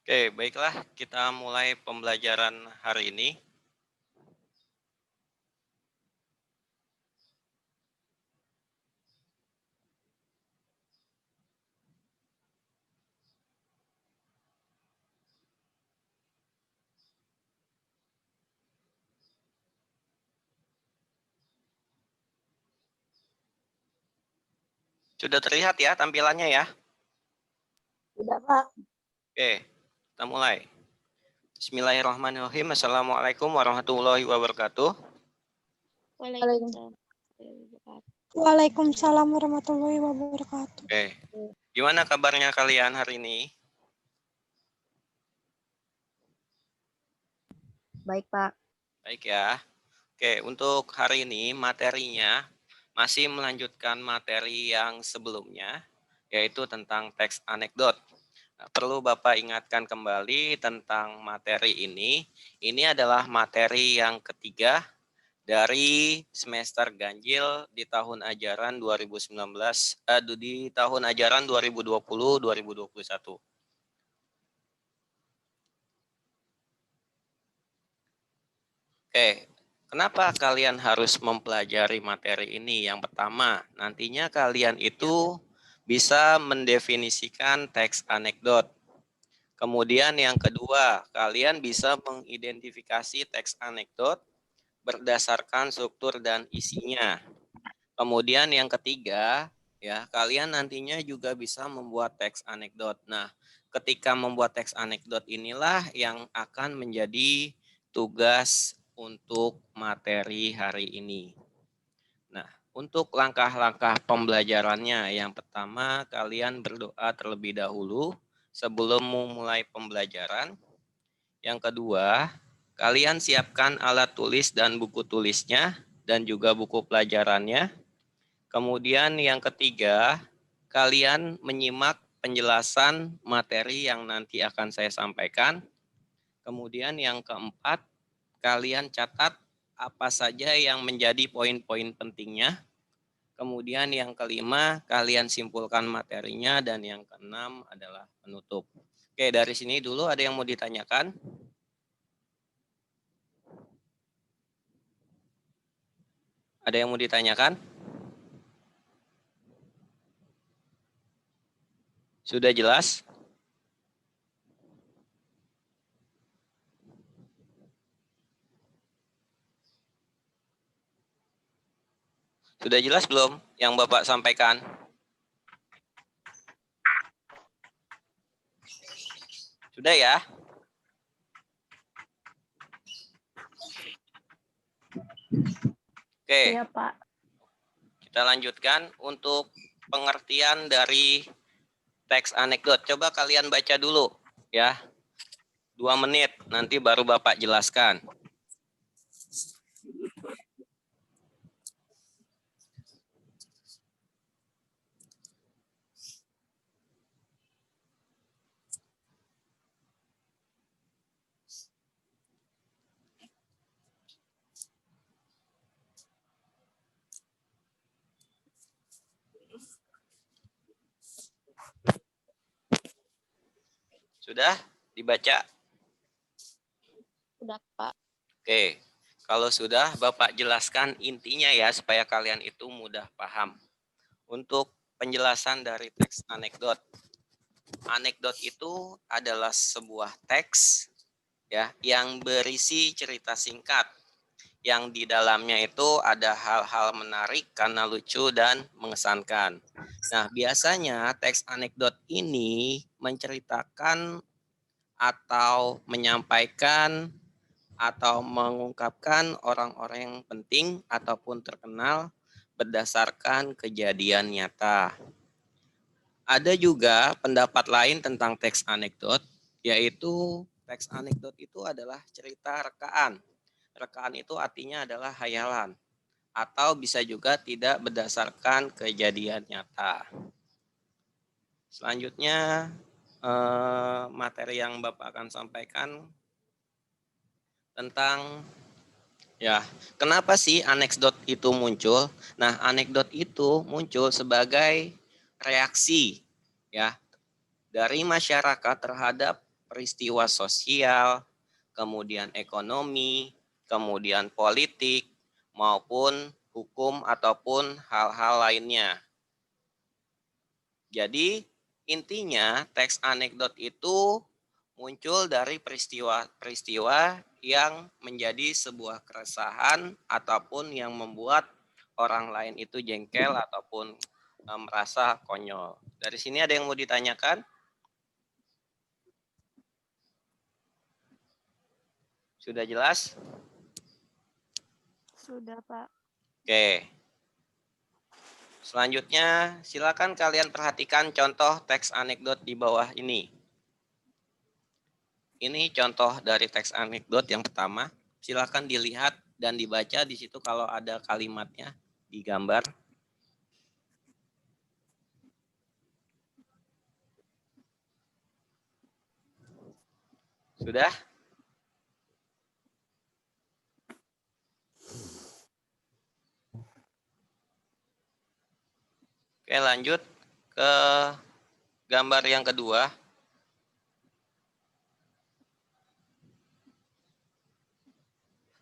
Oke, baiklah kita mulai pembelajaran hari ini. Sudah terlihat ya tampilannya ya? Sudah, Pak. Oke, kita mulai. Bismillahirrahmanirrahim. Assalamualaikum warahmatullahi wabarakatuh. Waalaikumsalam warahmatullahi wabarakatuh. Oke, gimana kabarnya kalian hari ini? Baik, Pak. Baik ya. Oke, untuk hari ini materinya masih melanjutkan materi yang sebelumnya, yaitu tentang teks anekdot. Nah, perlu Bapak ingatkan kembali tentang materi ini. Ini adalah materi yang ketiga dari semester ganjil di tahun ajaran 2019 di tahun ajaran 2020-2021. Oke, kenapa kalian harus mempelajari materi ini? Yang pertama, nantinya kalian itu bisa mendefinisikan teks anekdot. Kemudian yang kedua, kalian bisa mengidentifikasi teks anekdot berdasarkan struktur dan isinya. Kemudian yang ketiga, ya, kalian nantinya juga bisa membuat teks anekdot. Nah, ketika membuat teks anekdot inilah yang akan menjadi tugas untuk materi hari ini. Nah, untuk langkah-langkah pembelajarannya, yang pertama kalian berdoa terlebih dahulu sebelum memulai pembelajaran. Yang kedua, kalian siapkan alat tulis dan buku tulisnya dan juga buku pelajarannya. Kemudian yang ketiga, kalian menyimak penjelasan materi yang nanti akan saya sampaikan. Kemudian yang keempat, kalian catat apa saja yang menjadi poin-poin pentingnya. Kemudian yang kelima, kalian simpulkan materinya. Dan yang keenam adalah penutup. Oke, dari sini dulu ada yang mau ditanyakan? Ada yang mau ditanyakan? Sudah jelas? Sudah jelas belum yang Bapak sampaikan? Sudah ya? Oke. Iya, Pak. Kita lanjutkan untuk pengertian dari teks anekdot. Coba kalian baca dulu ya. 2 menit, nanti baru Bapak jelaskan. Sudah dibaca? Sudah, Pak. Oke, kalau sudah Bapak jelaskan intinya ya supaya kalian itu mudah paham. Untuk penjelasan dari teks anekdot. Anekdot itu adalah sebuah teks ya yang berisi cerita singkat yang di dalamnya itu ada hal-hal menarik karena lucu dan mengesankan. Nah, biasanya teks anekdot ini menceritakan atau menyampaikan atau mengungkapkan orang-orang yang penting ataupun terkenal berdasarkan kejadian nyata. Ada juga pendapat lain tentang teks anekdot, yaitu teks anekdot itu adalah cerita rekaan. Rekaan itu artinya adalah hayalan atau bisa juga tidak berdasarkan kejadian nyata. Selanjutnya materi yang Bapak akan sampaikan tentang ya, kenapa sih anekdot itu muncul? Nah, anekdot itu muncul sebagai reaksi ya dari masyarakat terhadap peristiwa sosial, kemudian ekonomi, kemudian politik, maupun hukum ataupun hal-hal lainnya. Jadi intinya teks anekdot itu muncul dari peristiwa-peristiwa yang menjadi sebuah keresahan ataupun yang membuat orang lain itu jengkel ataupun merasa konyol. Dari sini ada yang mau ditanyakan? Sudah jelas? Sudah, Pak. Oke. Selanjutnya, silakan kalian perhatikan contoh teks anekdot di bawah ini. Ini contoh dari teks anekdot yang pertama. Silakan dilihat dan dibaca di situ kalau ada kalimatnya di gambar. Sudah? Oke, lanjut ke gambar yang kedua.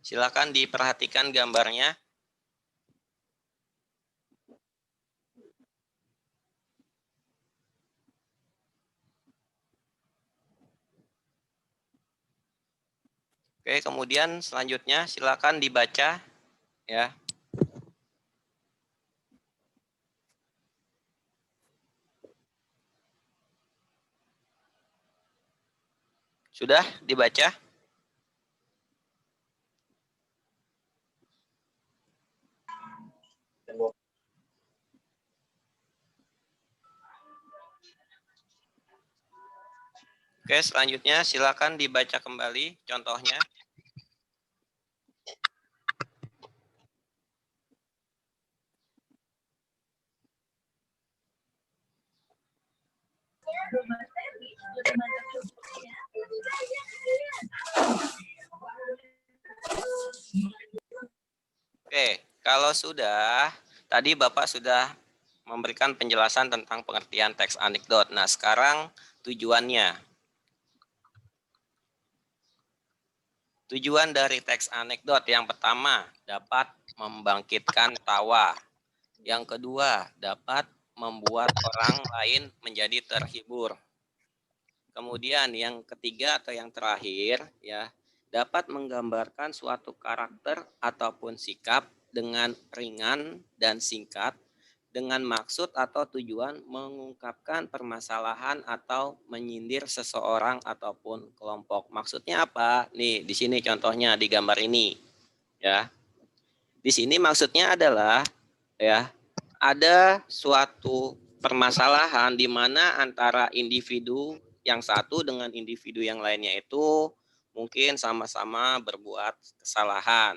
Silakan diperhatikan gambarnya. Oke, kemudian selanjutnya silakan dibaca ya. Sudah dibaca? Oke, selanjutnya silakan dibaca kembali contohnya. Oke, kalau sudah, tadi Bapak sudah memberikan penjelasan tentang pengertian teks anekdot. Nah, sekarang tujuannya. Tujuan dari teks anekdot yang pertama, dapat membangkitkan tawa. Yang kedua, dapat membuat orang lain menjadi terhibur. Kemudian yang ketiga atau yang terakhir, ya, dapat menggambarkan suatu karakter ataupun sikap dengan ringan dan singkat dengan maksud atau tujuan mengungkapkan permasalahan atau menyindir seseorang ataupun kelompok. Maksudnya apa? Nih, di sini contohnya di gambar ini. Ya. Di sini maksudnya adalah ya, ada suatu permasalahan di mana antara individu yang satu dengan individu yang lainnya itu mungkin sama-sama berbuat kesalahan.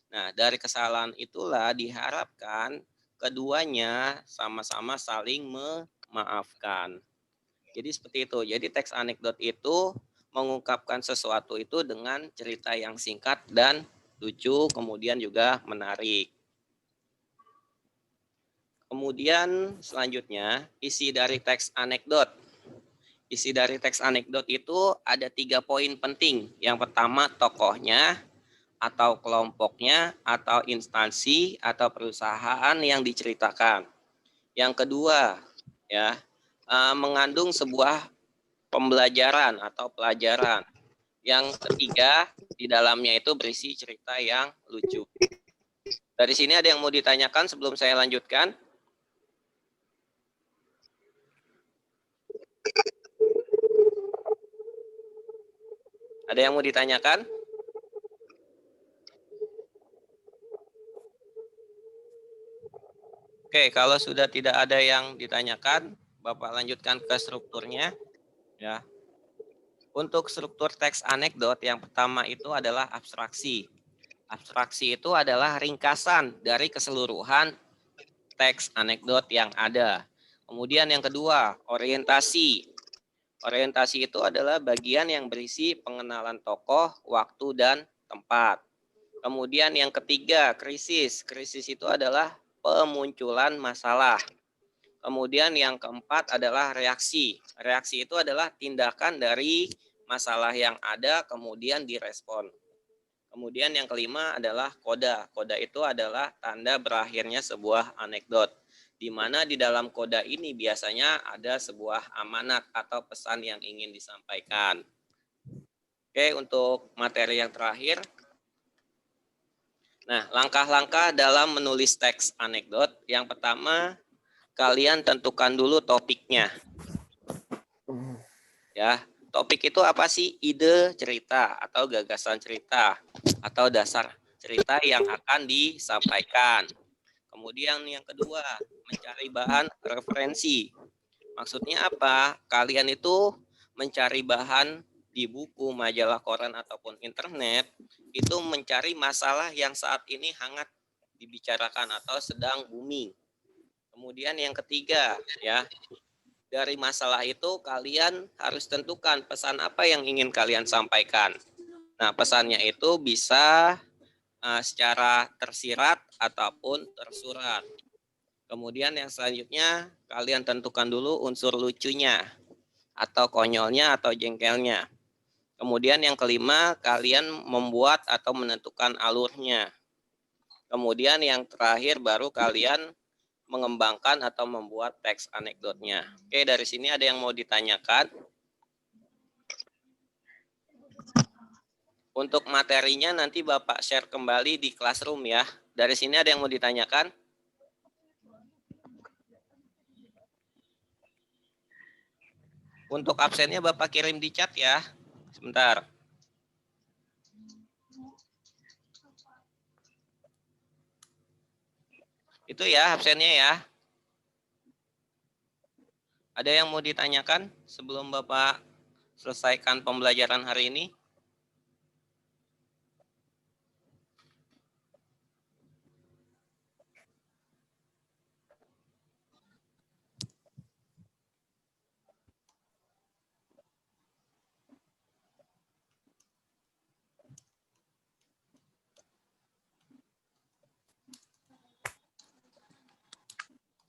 Nah, dari kesalahan itulah diharapkan keduanya sama-sama saling memaafkan. Jadi seperti itu. Jadi teks anekdot itu mengungkapkan sesuatu itu dengan cerita yang singkat dan lucu, kemudian juga menarik. Kemudian selanjutnya isi dari teks anekdot. Isi dari teks anekdot itu ada 3 poin penting. Yang pertama tokohnya atau kelompoknya atau instansi atau perusahaan yang diceritakan. Yang kedua ya mengandung sebuah pembelajaran atau pelajaran. Yang ketiga di dalamnya itu berisi cerita yang lucu. Dari sini ada yang mau ditanyakan sebelum saya lanjutkan? Ada yang mau ditanyakan? Oke, kalau sudah tidak ada yang ditanyakan, Bapak lanjutkan ke strukturnya. Ya. Untuk struktur teks anekdot yang pertama itu adalah abstraksi. Abstraksi itu adalah ringkasan dari keseluruhan teks anekdot yang ada. Kemudian yang kedua, orientasi. Orientasi itu adalah bagian yang berisi pengenalan tokoh, waktu, dan tempat. Kemudian yang ketiga, krisis. Krisis itu adalah pemunculan masalah. Kemudian yang keempat adalah reaksi. Reaksi itu adalah tindakan dari masalah yang ada kemudian direspon. Kemudian yang kelima adalah koda. Koda itu adalah tanda berakhirnya sebuah anekdot, di mana di dalam koda ini biasanya ada sebuah amanat atau pesan yang ingin disampaikan. Oke, untuk materi yang terakhir. Nah, langkah-langkah dalam menulis teks anekdot. Yang pertama, kalian tentukan dulu topiknya. Ya, topik itu apa sih? Ide cerita atau gagasan cerita atau dasar cerita yang akan disampaikan. Kemudian yang kedua, mencari bahan referensi. Maksudnya apa? Kalian itu mencari bahan di buku, majalah, koran, ataupun internet, itu mencari masalah yang saat ini hangat dibicarakan atau sedang booming. Kemudian yang ketiga, ya, dari masalah itu kalian harus tentukan pesan apa yang ingin kalian sampaikan. Nah, pesannya itu bisa secara tersirat ataupun tersurat. Kemudian yang selanjutnya, kalian tentukan dulu unsur lucunya, atau konyolnya, atau jengkelnya. Kemudian yang kelima, kalian membuat atau menentukan alurnya. Kemudian yang terakhir baru kalian mengembangkan atau membuat teks anekdotnya. Oke, dari sini ada yang mau ditanyakan? Untuk materinya nanti Bapak share kembali di Classroom ya. Dari sini ada yang mau ditanyakan? Untuk absennya Bapak kirim di chat ya. Sebentar. Itu ya absennya ya. Ada yang mau ditanyakan sebelum Bapak selesaikan pembelajaran hari ini?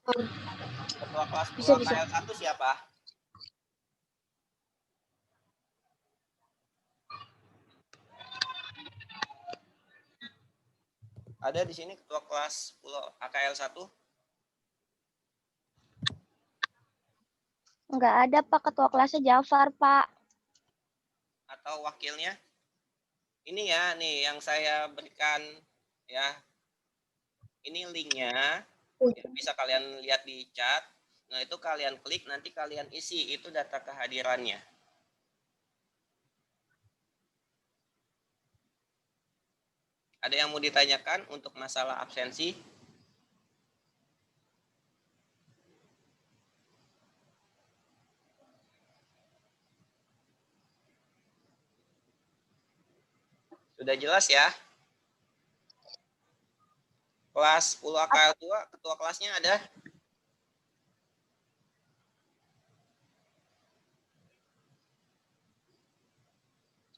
Ketua kelas Bisa. KL 1 siapa? Ada di sini ketua kelas AKL 1? Enggak ada, Pak. Ketua kelasnya Jafar, Pak. Atau wakilnya? Ini ya, nih yang saya berikan ya. Ini linknya, bisa kalian lihat di chat. Nah, itu kalian klik, nanti kalian isi, itu data kehadirannya. Ada yang mau ditanyakan untuk masalah absensi? Sudah jelas ya? Kelas 10 AKL 2, ketua kelasnya ada?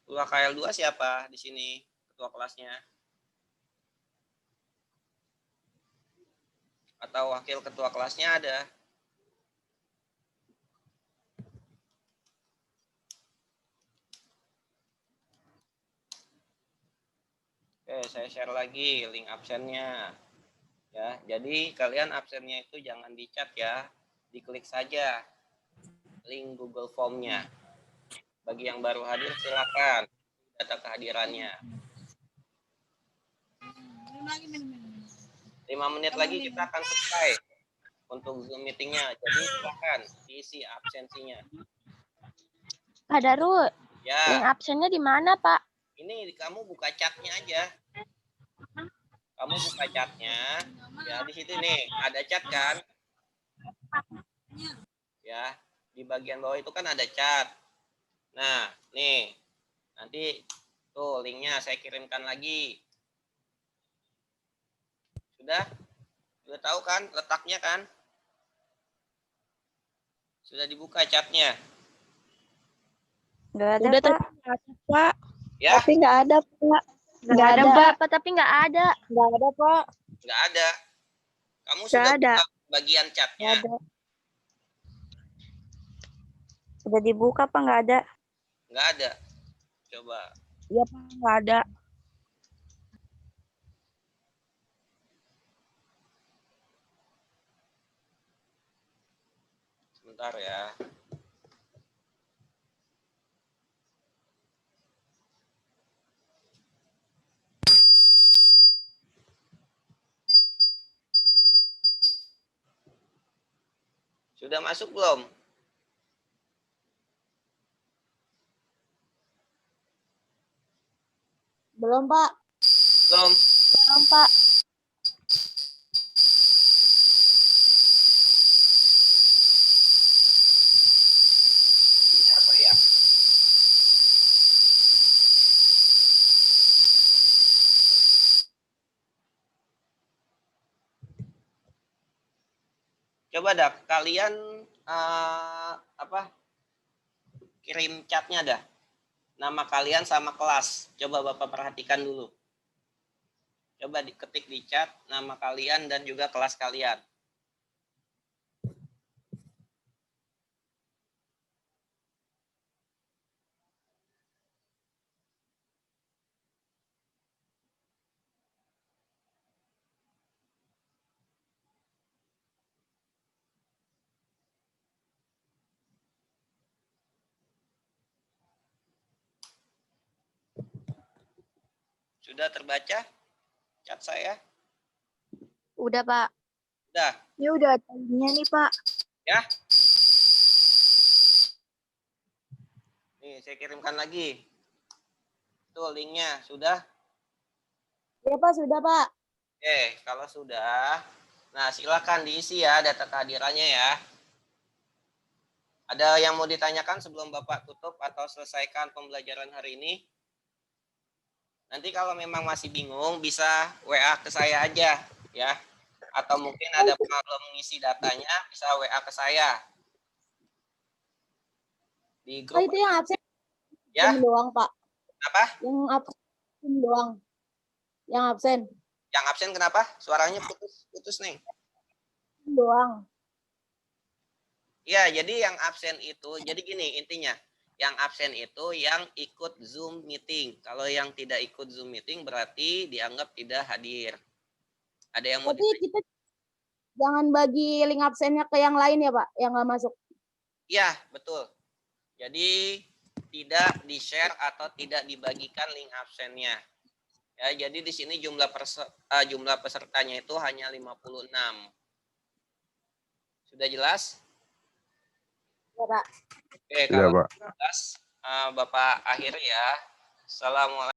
Ketua KL 2 siapa di sini ketua kelasnya? Atau wakil ketua kelasnya ada? Oke, saya share lagi link absennya. Ya, jadi kalian absennya itu jangan di-chat ya. Diklik saja link Google Form-nya. Bagi yang baru hadir silakan data kehadirannya. 5 menit lagi kita akan selesai untuk Zoom meeting-nya. Jadi silakan diisi absensinya. Pak Darul, Ya. link absennya di mana, Pak? Ini kamu buka chatnya aja. Kamu buka chatnya. Ya, di situ nih ada chat kan? Ya, di bagian bawah itu kan ada chat. Nah, nih. Nanti tuh linknya saya kirimkan lagi. Sudah? Sudah tahu kan letaknya kan? Sudah dibuka chatnya? Enggak ada, Udah, Pak. Ya? Tapi nggak ada, Pak. Nggak ada, Pak. Tapi nggak ada. Nggak ada, Pak. Nggak ada. Kamu Nggak sudah ada. buka bagian chatnya? Nggak ada. Udah dibuka, Pak, nggak ada. Nggak ada. Coba. Iya Pak, nggak ada. Sebentar ya. Sudah masuk belum? Belum Pak. Belum. Belum, Pak. Ini apa ya? Coba dah kalian apa? Kirim chatnya dah. Nama kalian sama kelas. Coba Bapak perhatikan dulu. Coba diketik di chat nama kalian dan juga kelas kalian. Sudah terbaca chat saya? Udah, Pak. Udah. Ini udah tadinya nih Pak. Ya. Nih, saya kirimkan lagi. Tuh linknya, sudah? Iya Pak, sudah Pak. Oke, kalau sudah, nah silakan diisi ya data kehadirannya ya. Ada yang mau ditanyakan sebelum Bapak tutup atau selesaikan pembelajaran hari ini? Nanti kalau memang masih bingung, bisa WA ke saya aja ya. Atau mungkin ada problem mengisi datanya, bisa WA ke saya. Di Pak grup itu yang absen ya. doang Pak. Apa? Yang absen doang. Yang absen Yang absen kenapa? Suaranya putus nih. doang. Ya, jadi yang absen itu, jadi gini intinya, yang absen itu yang ikut Zoom meeting. Kalau yang tidak ikut Zoom meeting berarti dianggap tidak hadir. Ada yang mau Tapi kita jangan bagi link absennya ke yang lain ya Pak, yang nggak masuk. Iya, betul. Jadi tidak di-share atau tidak dibagikan link absennya. Ya, jadi di sini jumlah pesertanya itu hanya 56. Sudah jelas? Ya Pak. Oke, kalau jelas, Bapak akhiri ya. Assalamualaikum.